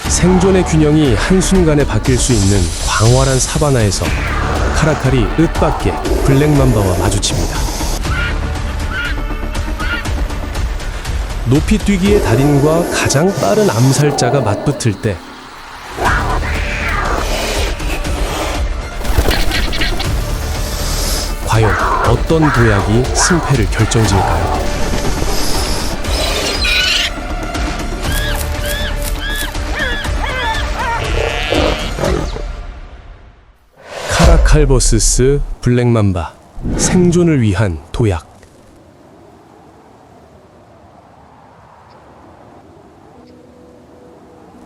생존의 균형이 한순간에 바뀔 수 있는 광활한 사바나에서 카라칼이 뜻밖의 블랙맘바와 마주칩니다. 높이 뛰기의 달인과 가장 빠른 암살자가 맞붙을 때 과연 어떤 도약이 승패를 결정지을까요? 카라칼 vs 블랙맘바, 생존을 위한 도약.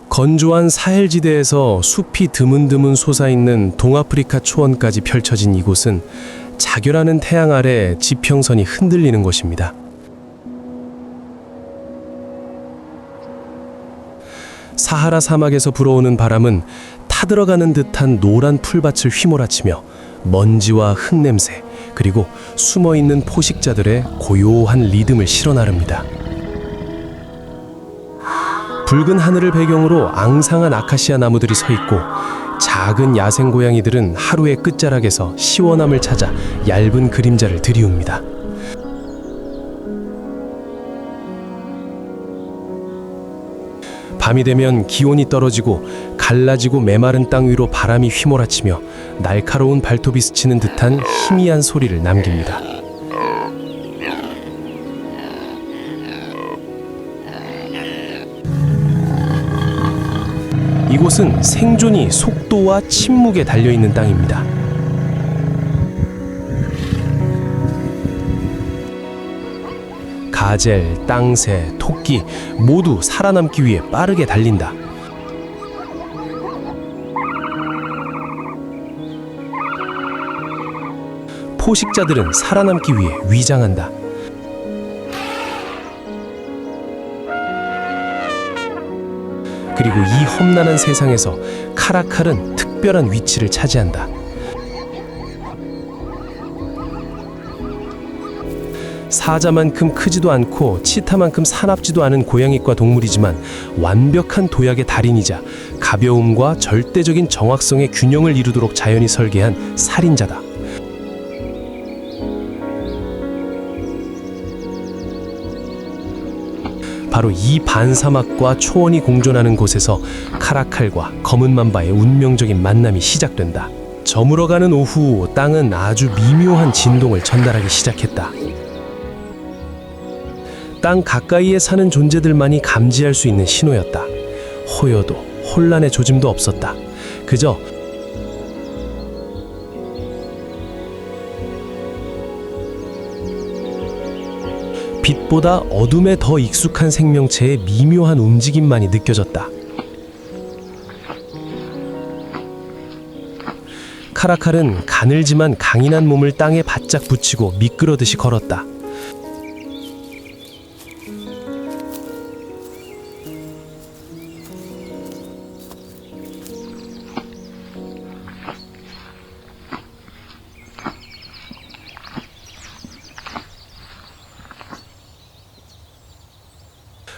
건조한 사헬지대에서 숲이 드문드문 솟아있는 동아프리카 초원까지 펼쳐진 이곳은 자결하는 태양 아래 지평선이 흔들리는 곳입니다. 사하라 사막에서 불어오는 바람은 타들어가는 듯한 노란 풀밭을 휘몰아치며 먼지와 흙냄새, 그리고 숨어있는 포식자들의 고요한 리듬을 실어 나릅니다. 붉은 하늘을 배경으로 앙상한 아카시아 나무들이 서 있고 작은 야생 고양이들은 하루의 끝자락에서 시원함을 찾아 얇은 그림자를 들이웁니다. 밤이 되면 기온이 떨어지고 갈라지고 메마른 땅 위로 바람이 휘몰아치며 날카로운 발톱이 스치는 듯한 희미한 소리를 남깁니다. 이곳은 생존이 속도와 침묵에 달려있는 땅입니다. 가젤, 땅새, 토끼 모두 살아남기 위해 빠르게 달린다. 포식자들은 살아남기 위해 위장한다. 그리고 이 험난한 세상에서 카라칼은 특별한 위치를 차지한다. 사자만큼 크지도 않고 치타만큼 사납지도 않은 고양이과 동물이지만 완벽한 도약의 달인이자 가벼움과 절대적인 정확성의 균형을 이루도록 자연이 설계한 살인자다. 바로 이 반사막과 초원이 공존하는 곳에서 카라칼과 검은 맘바의 운명적인 만남이 시작된다. 저물어가는 오후, 땅은 아주 미묘한 진동을 전달하기 시작했다. 땅 가까이에 사는 존재들만이 감지할 수 있는 신호였다. 호여도 혼란의 조짐도 없었다. 그저 빛보다 어둠에 더 익숙한 생명체의 미묘한 움직임만이 느껴졌다. 카라칼은 가늘지만 강인한 몸을 땅에 바짝 붙이고 미끄러듯이 걸었다.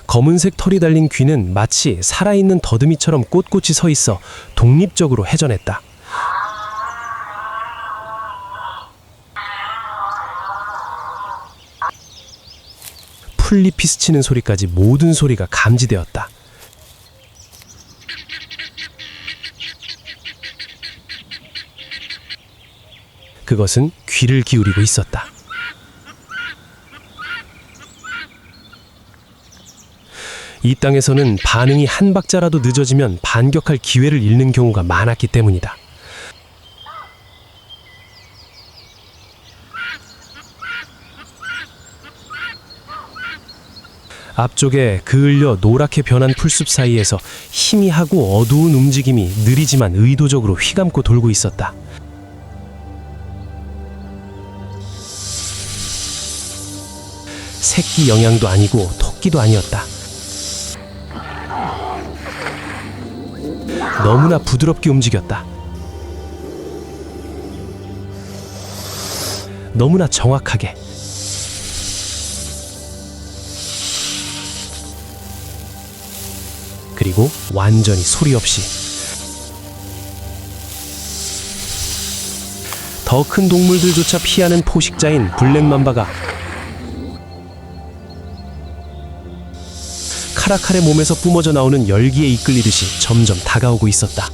검은색 털이 달린 귀는 마치 살아있는 더듬이처럼 꼿꼿이 서 있어 독립적으로 회전했다. 풀잎이 스치는 소리까지 모든 소리가 감지되었다. 그것은 귀를 기울이고 있었다. 이 땅에서는 반응이 한 박자라도 늦어지면 반격할 기회를 잃는 경우가 많았기 때문이다. 앞쪽에 그을려 노랗게 변한 풀숲 사이에서 희미하고 어두운 움직임이 느리지만 의도적으로 휘감고 돌고 있었다. 새끼 영양도 아니고 토끼도 아니었다. 너무나 부드럽게 움직였다. 너무나 정확하게. 그리고 완전히 소리 없이. 더 큰 동물들조차 피하는 포식자인 블랙맘바가 카라칼의 몸에서 뿜어져 나오는 열기에 이끌리듯이 점점 다가오고 있었다.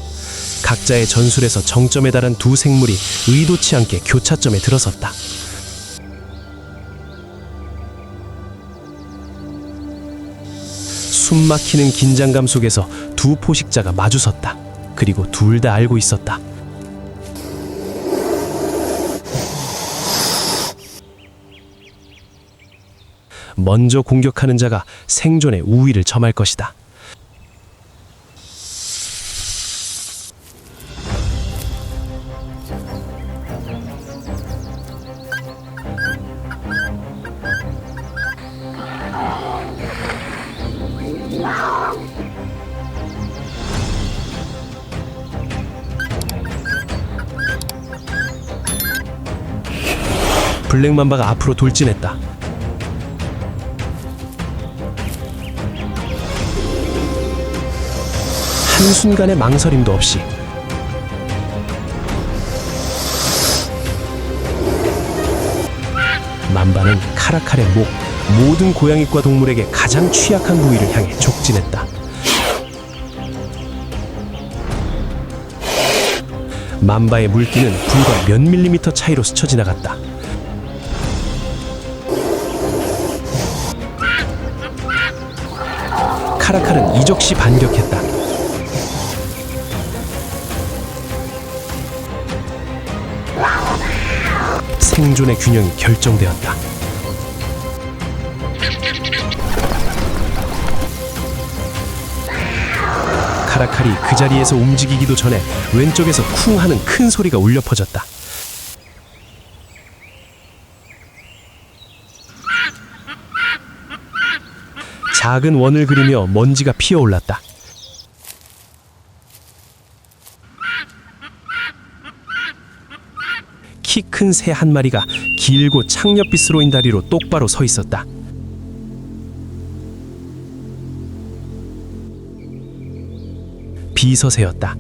각자의 전술에서 정점에 달한 두 생물이 의도치 않게 교차점에 들어섰다. 숨막히는 긴장감 속에서 두 포식자가 마주섰다. 그리고 둘 다 알고 있었다. 먼저 공격하는 자가 생존의 우위를 점할 것이다. 블랙맘바가 앞으로 돌진했다. 한순간의 망설임도 없이 맘바는 카라칼의 목, 모든 고양이과 동물에게 가장 취약한 부위를 향해 족진했다. 맘바의 물기는 불과 몇 밀리미터 차이로 스쳐 지나갔다. 카라칼은 이적시 반격했다. 생존의 균형이 결정되었다. 카라칼이 그 자리에서 움직이기도 전에 왼쪽에서 쿵 하는 큰 소리가 울려 퍼졌다. 작은 원을 그리며 먼지가 피어올랐다. 키 큰 새 한 마리가 길고 창옆빛 스로인 다리로 똑바로 서 있었다. 비서새였다.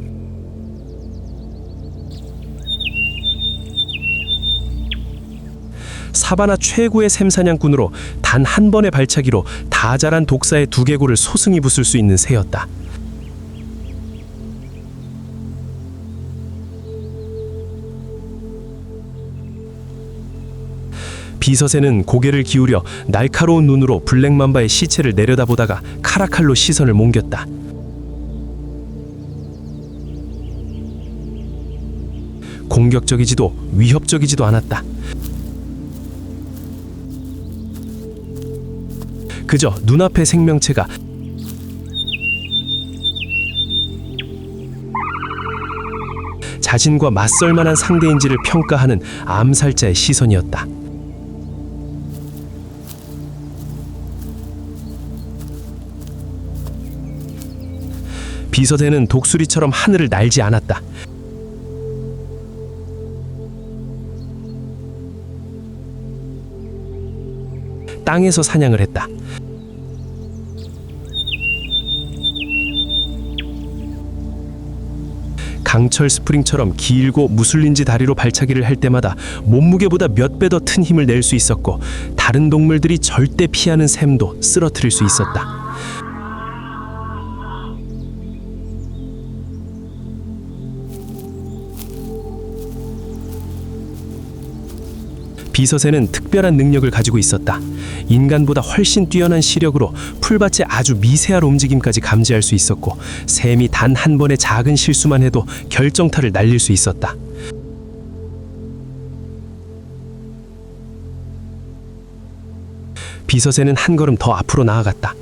사바나 최고의 샘사냥꾼으로 단 한 번의 발차기로 다 자란 독사의 두개골을 소승이 부술 수 있는 새였다. 비서새는 고개를 기울여 날카로운 눈으로 블랙맘바의 시체를 내려다보다가 카라칼로 시선을 옮겼다. 공격적이지도 위협적이지도 않았다. 그저 눈앞의 생명체가 자신과 맞설 만한 상대인지를 평가하는 암살자의 시선이었다. 비서대는 독수리처럼 하늘을 날지 않았다. 땅에서 사냥을 했다. 강철 스프링처럼 길고 무술린지 다리로 발차기를 할 때마다 몸무게보다 몇 배 더 큰 힘을 낼 수 있었고, 다른 동물들이 절대 피하는 샘도 쓰러뜨릴 수 있었다. 비서새는 특별한 능력을 가지고 있었다. 인간보다 훨씬 뛰어난 시력으로 풀밭의 아주 미세한 움직임까지 감지할 수 있었고, 샘이 단 한 번의 작은 실수만 해도 결정타를 날릴 수 있었다. 비서새는 한 걸음 더 앞으로 나아갔다.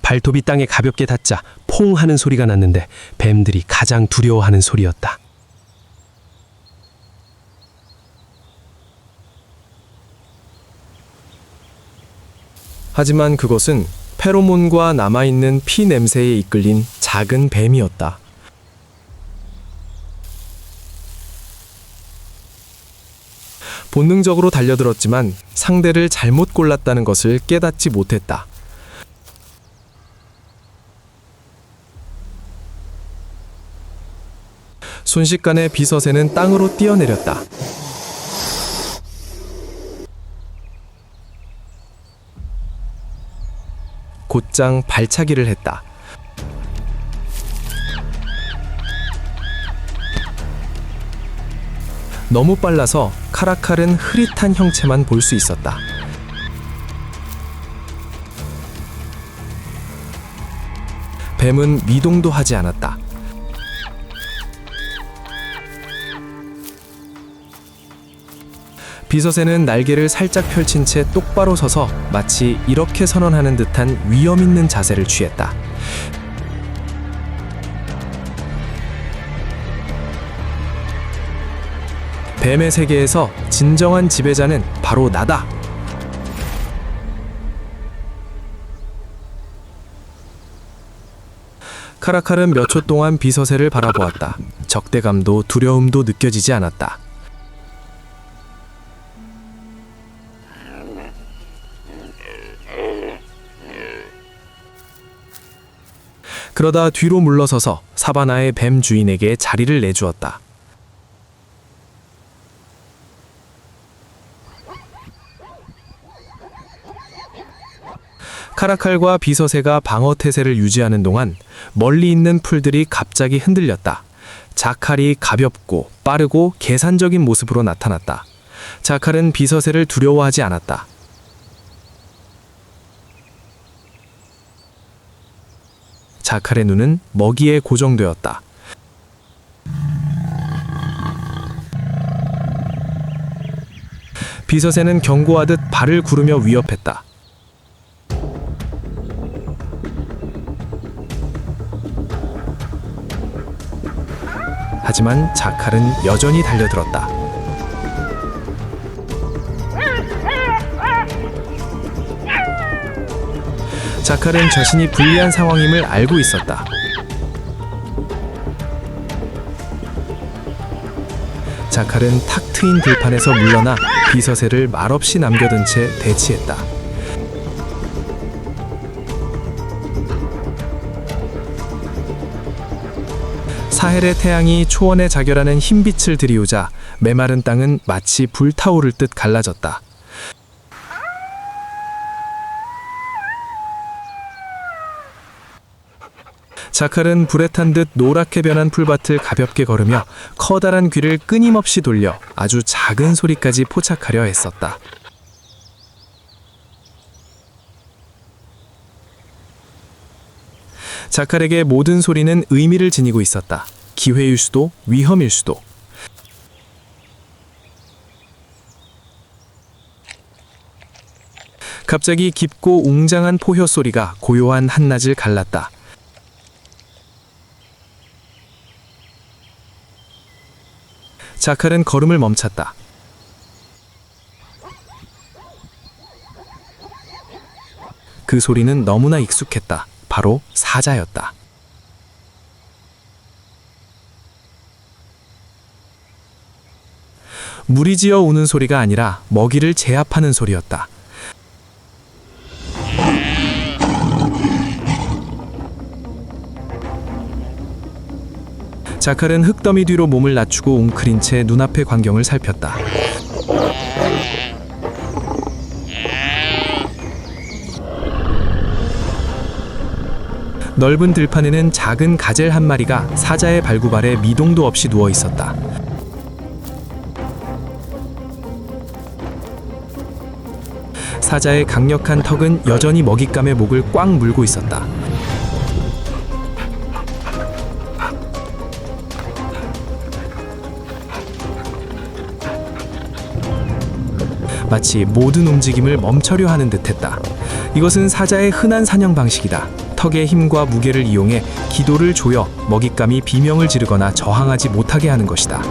발톱이 땅에 가볍게 닿자 퐁 하는 소리가 났는데 뱀들이 가장 두려워하는 소리였다. 하지만 그것은 페로몬과 남아있는 피 냄새에 이끌린 작은 뱀이었다. 본능적으로 달려들었지만 상대를 잘못 골랐다는 것을 깨닫지 못했다. 순식간에 비서새는 땅으로 뛰어내렸다. 곧장 발차기를 했다. 너무 빨라서 카라칼은 흐릿한 형체만 볼 수 있었다. 뱀은 미동도 하지 않았다. 비서새는 날개를 살짝 펼친 채 똑바로 서서 마치 이렇게 선언하는 듯한 위험 있는 자세를 취했다. 뱀의 세계에서 진정한 지배자는 바로 나다. 카라칼은 몇 초 동안 비서새를 바라보았다. 적대감도 두려움도 느껴지지 않았다. 그러다 뒤로 물러서서 사바나의 뱀 주인에게 자리를 내주었다. 카라칼과 비서새가 방어 태세를 유지하는 동안 멀리 있는 풀들이 갑자기 흔들렸다. 자칼이 가볍고 빠르고 계산적인 모습으로 나타났다. 자칼은 비서새를 두려워하지 않았다. 자칼의 눈은 먹이에 고정되었다. 비서새는 경고하듯 발을 구르며 위협했다. 하지만 자칼은 여전히 달려들었다. 자칼은 자신이 불리한 상황임을 알고 있었다. 자칼은 탁 트인 들판에서 물러나 비서새를 말없이 남겨둔 채 대치했다. 사헬의 태양이 초원에 자결하는 흰빛을 들이우자 메마른 땅은 마치 불타오를 듯 갈라졌다. 자칼은 불에 탄 듯 노랗게 변한 풀밭을 가볍게 걸으며 커다란 귀를 끊임없이 돌려 아주 작은 소리까지 포착하려 했었다. 자칼에게 모든 소리는 의미를 지니고 있었다. 기회일 수도 위험일 수도. 갑자기 깊고 웅장한 포효 소리가 고요한 한낮을 갈랐다. 자칼은 걸음을 멈췄다. 그 소리는 너무나 익숙했다. 바로 사자였다. 무리지어 우는 소리가 아니라 먹이를 제압하는 소리였다. 자칼은 흙더미 뒤로 몸을 낮추고 웅크린 채 눈앞의 광경을 살폈다. 넓은 들판에는 작은 가젤 한 마리가 사자의 발굽 아래 미동도 없이 누워 있었다. 사자의 강력한 턱은 여전히 먹잇감의 목을 꽉 물고 있었다. 마치 모든 움직임을 멈춰려 하는 듯했다. 이것은 사자의 흔한 사냥 방식이다. 턱의 힘과 무게를 이용해 기도를 조여 먹잇감이 비명을 지르거나 저항하지 못하게 하는 것이다.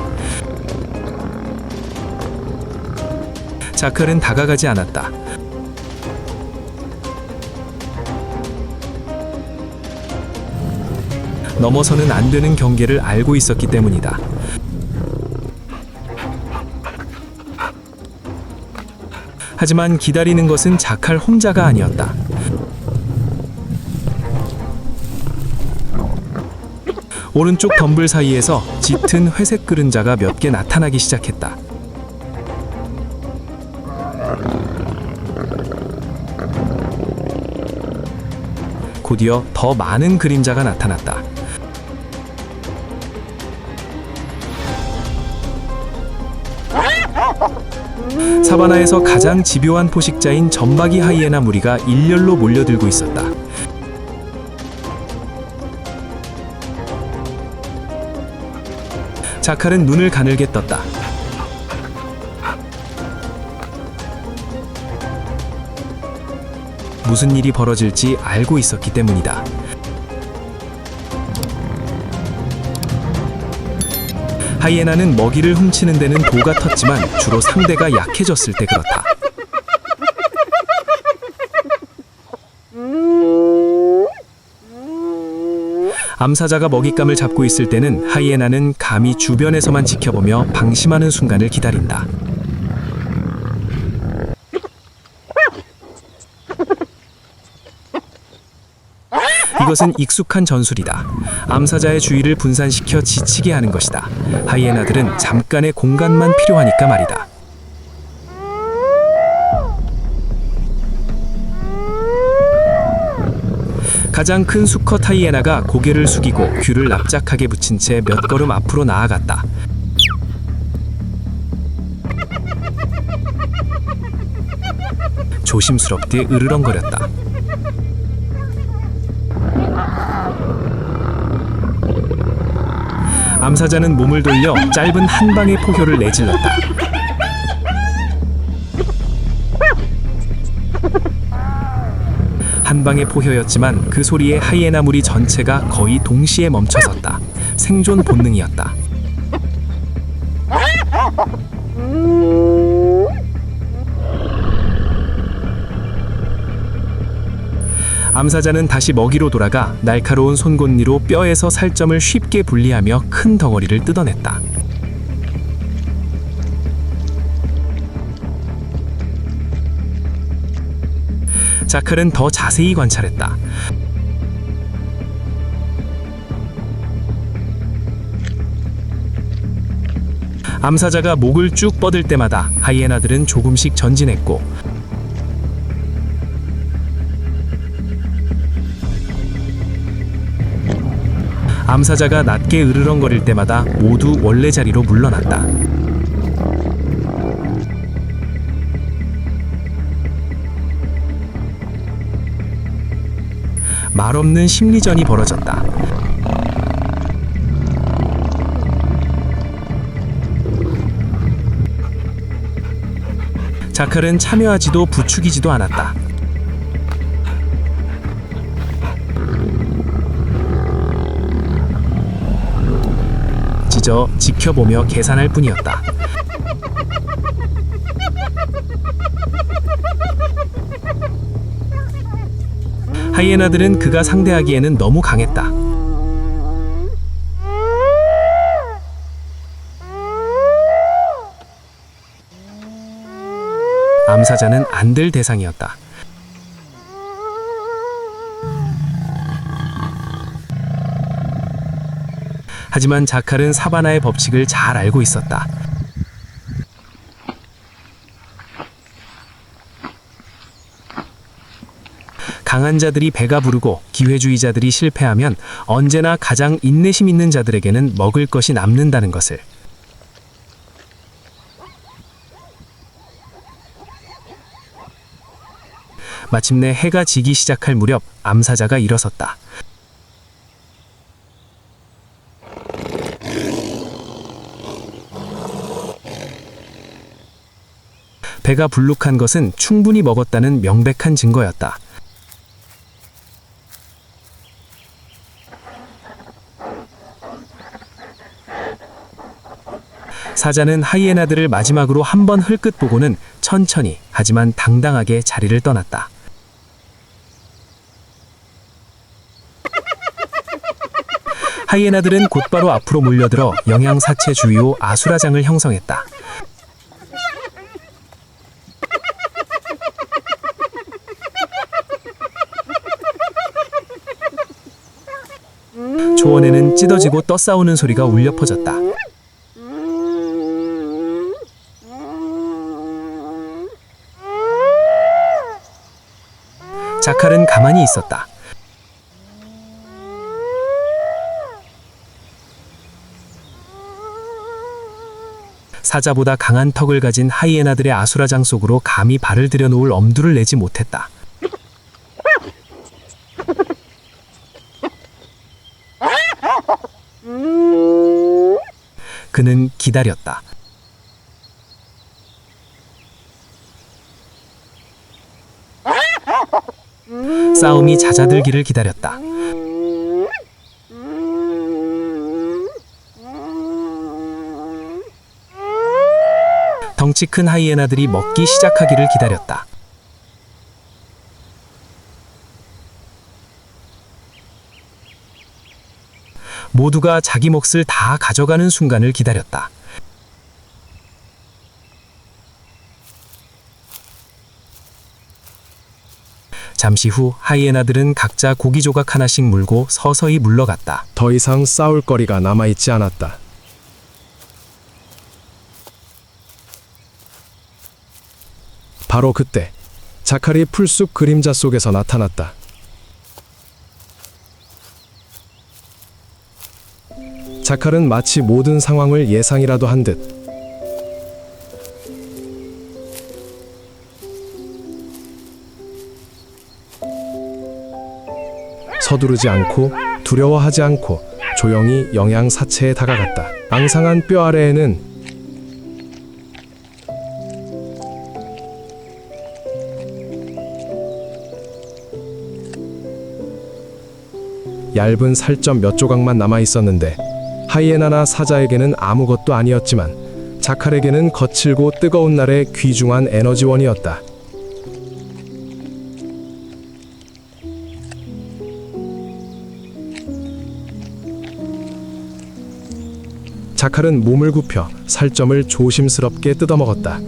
자칼은 다가가지 않았다. 넘어서는 안 되는 경계를 알고 있었기 때문이다. 하지만 기다리는 것은 자칼 혼자가 아니었다. 오른쪽 덤불 사이에서 짙은 회색 그림자가 몇 개 나타나기 시작했다. 곧이어 더 많은 그림자가 나타났다. 사바나에서 가장 집요한 포식자인 점박이 하이에나 무리가 일렬로 몰려들고 있었다. 자칼은 눈을 가늘게 떴다. 무슨 일이 벌어질지 알고 있었기 때문이다. 하이에나는 먹이를 훔치는 데는 도 같았지만 주로 상대가 약해졌을 때 그렇다. 암사자가 먹잇감을 잡고 있을 때는 하이에나는 감히 주변에서만 지켜보며 방심하는 순간을 기다린다. 이것은 익숙한 전술이다. 암사자의 주의를 분산시켜 지치게 하는 것이다. 하이에나들은 잠깐의 공간만 필요하니까 말이다. 가장 큰 수컷 하이에나가 고개를 숙이고 귀를 납작하게 붙인 채 몇 걸음 앞으로 나아갔다. 조심스럽게 으르렁거렸다. 암사자는 몸을 돌려 짧은 한 방의 포효를 내질렀다. 한 방의 포효였지만 그 소리에 하이에나 무리 전체가 거의 동시에 멈춰섰다. 생존 본능이었다. 암사자는 다시 먹이로 돌아가 날카로운 손곤니로 뼈에서 살점을 쉽게 분리하며 큰 덩어리를 뜯어냈다. 자칼은 더 자세히 관찰했다. 암사자가 목을 쭉 뻗을 때마다 하이에나들은 조금씩 전진했고 암사자가 낮게 으르렁거릴 때마다 모두 원래 자리로 물러났다. 말없는 심리전이 벌어졌다. 자칼은 참여하지도 부추기지도 않았다. 찢어 지켜보며 계산할 뿐이었다. 하이에나들은 그가 상대하기에는 너무 강했다. 암사자는 안 될 대상이었다. 하지만 자칼은 사바나의 법칙을 잘 알고 있었다. 강한 자들이 배가 부르고 기회주의자들이 실패하면 언제나 가장 인내심 있는 자들에게는 먹을 것이 남는다는 것을. 마침내 해가 지기 시작할 무렵 암사자가 일어섰다. 배가 불룩한 것은 충분히 먹었다는 명백한 증거였다. 사자는 하이에나들을 마지막으로 한 번 흘끗 보고는 천천히 하지만 당당하게 자리를 떠났다. 하이에나들은 곧바로 앞으로 몰려들어 영양사체 주위로 아수라장을 형성했다. 초원에는 찢어지고 떠싸우는 소리가 울려 퍼졌다. 자칼은 가만히 있었다. 사자보다 강한 턱을 가진 하이에나들의 아수라장 속으로 감히 발을 들여놓을 엄두를 내지 못했다. 그는 기다렸다. 싸움이 잦아들기를 기다렸다. 덩치 큰 하이에나들이 먹기 시작하기를 기다렸다. 모두가 자기 몫을 다 가져가는 순간을 기다렸다. 잠시 후 하이에나들은 각자 고기 조각 하나씩 물고 서서히 물러갔다. 더 이상 싸울 거리가 남아있지 않았다. 바로 그때 자칼이 풀숲 그림자 속에서 나타났다. 자칼은 마치 모든 상황을 예상이라도 한 듯 서두르지 않고 두려워하지 않고 조용히 영양 사체에 다가갔다. 앙상한 뼈 아래에는 얇은 살점 몇 조각만 남아 있었는데 하이에나나 사자에게는 아무것도 아니었지만 자칼에게는 거칠고 뜨거운 날의 귀중한 에너지원이었다. 자칼은 몸을 굽혀 살점을 조심스럽게 뜯어먹었다.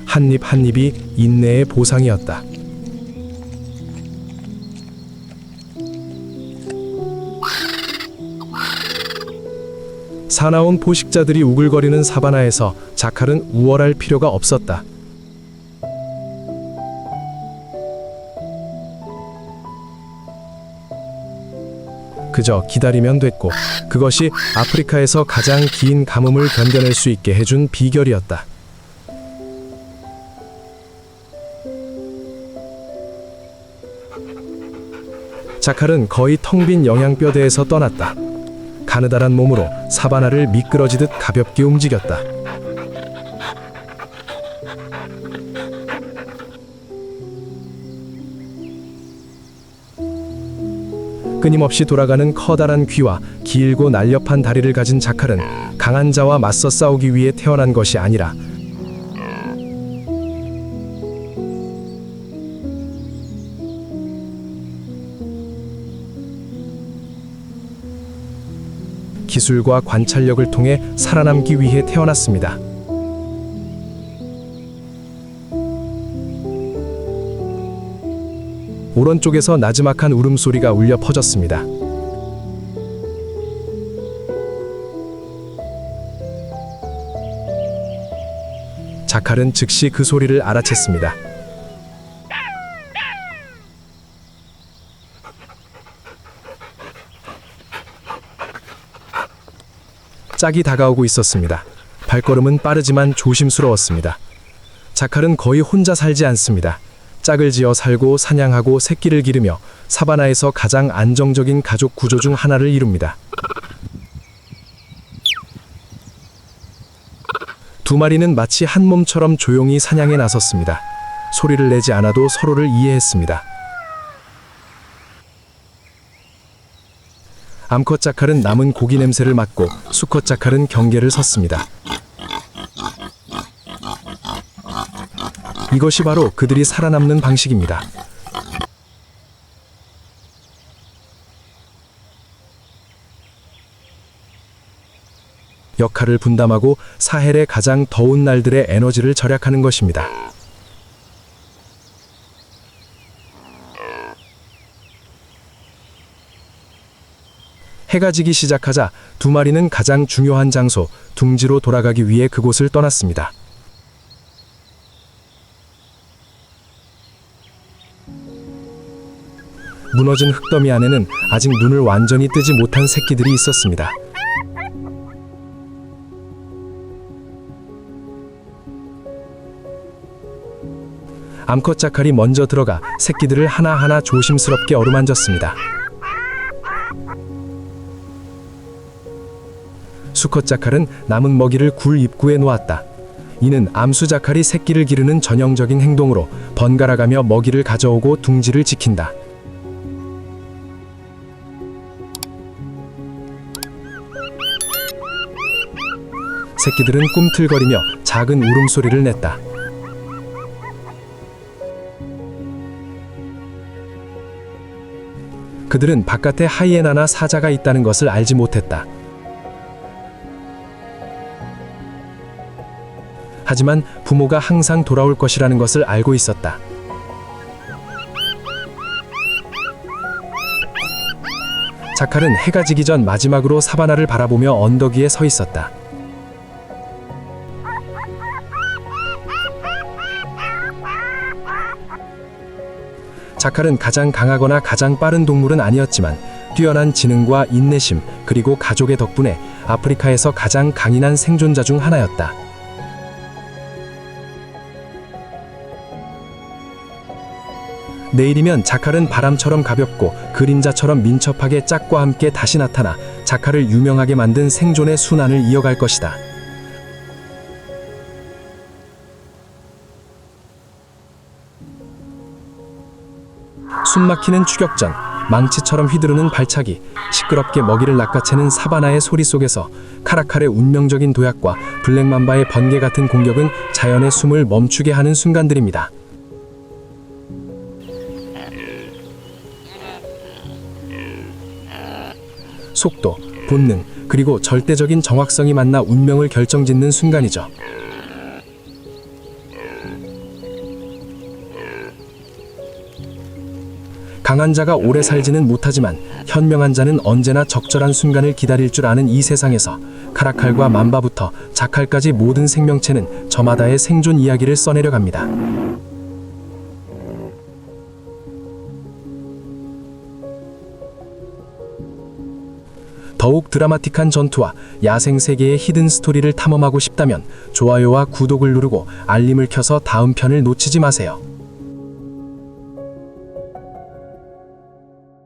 한 입 한 입이 인내의 보상이었다. 사나운 포식자들이 우글거리는 사바나에서 자칼은 우월할 필요가 없었다. 그저 기다리면 됐고 그것이 아프리카에서 가장 긴 가뭄을 견뎌낼 수 있게 해준 비결이었다. 자칼은 거의 텅 빈 영양뼈대에서 떠났다. 가느다란 몸으로 사바나를 미끄러지듯 가볍게 움직였다. 끊임없이 돌아가는 커다란 귀와 길고 날렵한 다리를 가진 자칼은 강한 자와 맞서 싸우기 위해 태어난 것이 아니라 기술과 관찰력을 통해 살아남기 위해 태어났습니다. 오른쪽에서 나지막한 울음소리가 울려 퍼졌습니다. 자칼은 즉시 그 소리를 알아챘습니다. 짝이 다가오고 있었습니다. 발걸음은 빠르지만 조심스러웠습니다. 자칼은 거의 혼자 살지 않습니다. 짝을 지어 살고 사냥하고 새끼를 기르며 사바나에서 가장 안정적인 가족 구조 중 하나를 이룹니다. 두 마리는 마치 한 몸처럼 조용히 사냥에 나섰습니다. 소리를 내지 않아도 서로를 이해했습니다. 암컷 자칼은 남은 고기 냄새를 맡고 수컷 자칼은 경계를 섰습니다. 이것이 바로 그들이 살아남는 방식입니다. 역할을 분담하고 사헬의 가장 더운 날들의 에너지를 절약하는 것입니다. 해가 지기 시작하자 두 마리는 가장 중요한 장소, 둥지로 돌아가기 위해 그곳을 떠났습니다. 무너진 흙더미 안에는 아직 눈을 완전히 뜨지 못한 새끼들이 있었습니다. 암컷 자칼이 먼저 들어가 새끼들을 하나하나 조심스럽게 어루만졌습니다. 수컷 자칼은 남은 먹이를 굴 입구에 놓았다. 이는 암수 자칼이 새끼를 기르는 전형적인 행동으로 번갈아가며 먹이를 가져오고 둥지를 지킨다. 새끼들은 꿈틀거리며 작은 울음소리를 냈다. 그들은 바깥에 하이에나나 사자가 있다는 것을 알지 못했다. 하지만 부모가 항상 돌아올 것이라는 것을 알고 있었다. 자칼은 해가 지기 전 마지막으로 사바나를 바라보며 언덕 위에 서 있었다. 자칼은 가장 강하거나 가장 빠른 동물은 아니었지만 뛰어난 지능과 인내심 그리고 가족의 덕분에 아프리카에서 가장 강인한 생존자 중 하나였다. 내일이면 자칼은 바람처럼 가볍고 그림자처럼 민첩하게 짝과 함께 다시 나타나 자칼을 유명하게 만든 생존의 순환을 이어갈 것이다. 숨막히는 추격전, 망치처럼 휘두르는 발차기, 시끄럽게 먹이를 낚아채는 사바나의 소리 속에서 카라칼의 운명적인 도약과 블랙맘바의 번개 같은 공격은 자연의 숨을 멈추게 하는 순간들입니다. 속도, 본능, 그리고 절대적인 정확성이 만나 운명을 결정짓는 순간이죠. 강한 자가 오래 살지는 못하지만 현명한 자는 언제나 적절한 순간을 기다릴 줄 아는 이 세상에서 카라칼과 맘바부터 자칼까지 모든 생명체는 저마다의 생존 이야기를 써내려 갑니다. 더욱 드라마틱한 전투와 야생 세계의 히든 스토리를 탐험하고 싶다면 좋아요와 구독을 누르고 알림을 켜서 다음 편을 놓치지 마세요.